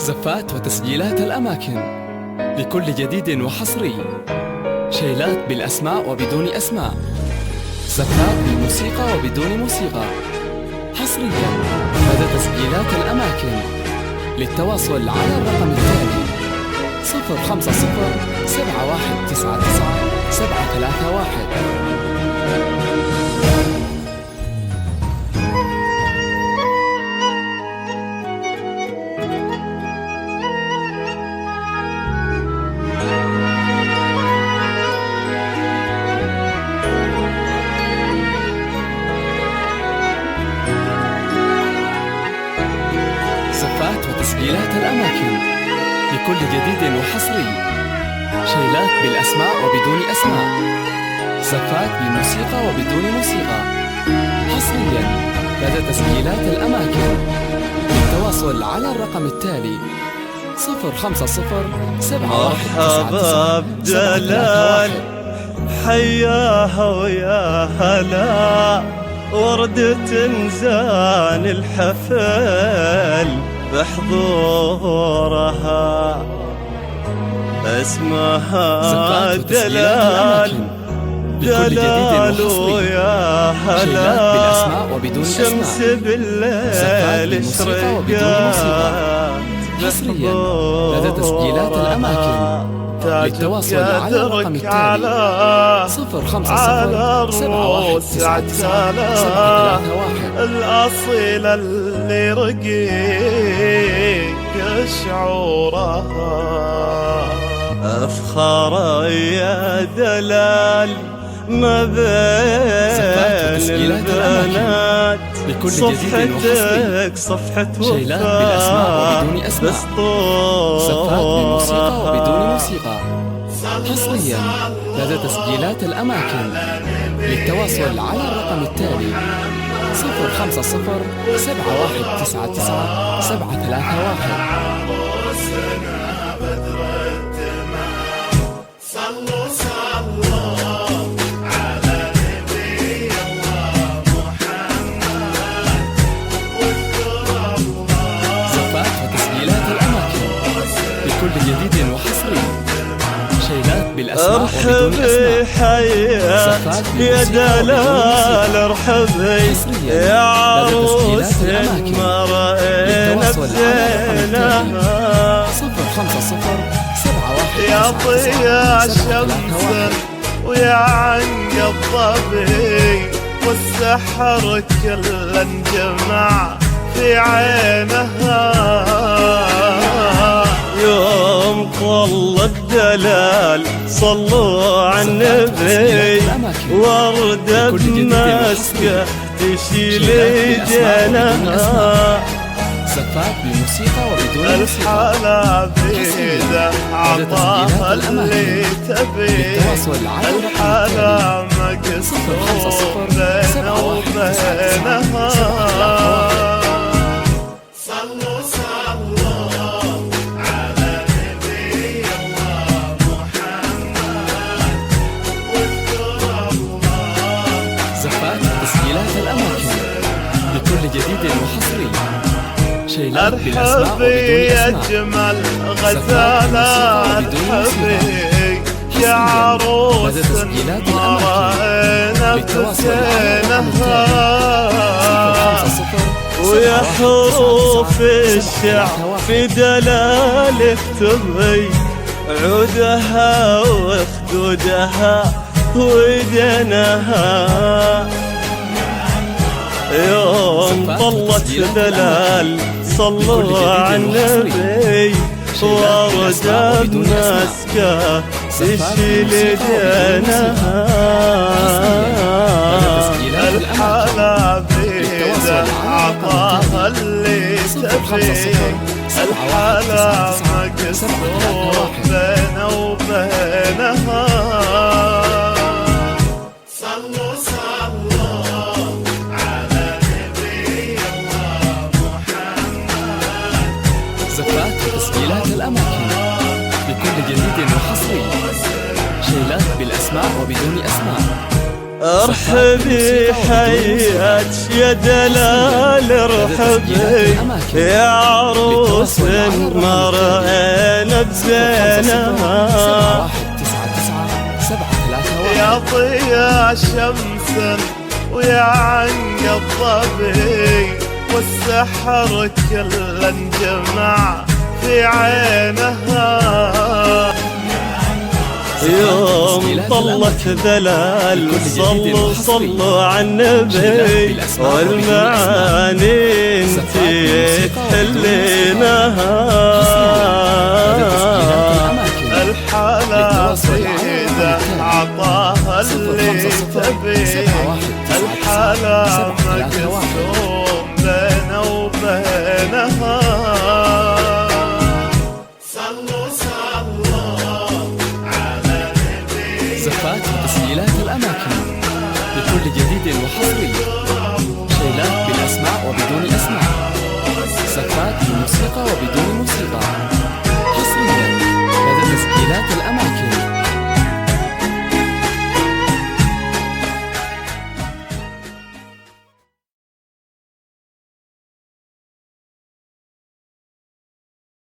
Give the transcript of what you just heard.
زفات وتسجيلات الأماكن لكل جديد وحصري. شيلات بالأسماء وبدون أسماء، زفات بالموسيقى وبدون موسيقى. حصريا لدى تسجيلات الأماكن. للتواصل على الرقم التالي 050 7199 731. زفات وتسجيلات الأماكن لكل جديد وحصري. شيلات بالأسماء وبدون أسماء، زفات بالموسيقى وبدون موسيقى. حصريا لدى تسجيلات الأماكن. للتواصل على الرقم التالي 050 مرحبا بدلال، حياها ويا هلا، وردة زان الحفل بحضورها، اسمها دلال. دلال ويا هلا، شمس بالليل اشرقت حصريا لدى تسجيلات الأماكن. للتواصل على الرقم التالي 050 7199 الأصيلة اللي رقيق شعورها، أفخر يا دلال ما بين البنات، صفحتك صفحة شيلات بالأسماء وبدون أسماء، زفات بالموسيقى وبدون موسيقى. حصريا لدى تسجيلات الأماكن. للتواصل على الرقم التالي 050 7199 731. كل جديد وحصري. شيلات بالأسماء وبدون أسماء، زفات يا دلال، ارحبي يا عروس ما رأينا بزينها. 050 71 يا ضياء شمس ويا عنق الظبي، والسحر كله انجمع في عينها. يوم طلت دلال صلوا على النبي، وردة بمسكة تشيل جناها. زفات بموسيقى وبدون موسيقى. الحالة بيده عطاها اللي تبيه، الحالة مقصور بينه وبينها. تسجيلات الأماكن لكل جديد وحصري. شيلات بالأسماء ارحبي يا وبدون أسماء، جمال غزالة، ارحبي يا عروس ما رأينا بزينها. ويا حروف الشعر في دلال اكتبي، عودها وخدودها ودنها. يوم طلت دلال صلوا على النبي، وردة بمسكة تشيل جناها. الحالة بيده عطاها اللي تبيه، الحالة مقصور بينه وبينها. زفات وتسجيلات الأماكن لكل جديد وحصري. شيلات بالأسماء وبدون أسماء، ارحبي حياك يا دلال ارحبي يا عروس ما رأينا بزينها يا ضياء شمس ويا عنق الظبي والسحر كله انجمع في عينها يوم طلت ذلال صلوا على النبي والمعاني انتي تحلينها الحالة سيدة عطاها اللي تبي الحالة مقسوم بينه وبينها زفات تسجيلات الأماكن بكل جديد وحصري. شيلات بالأسماء وبدون الأسماء.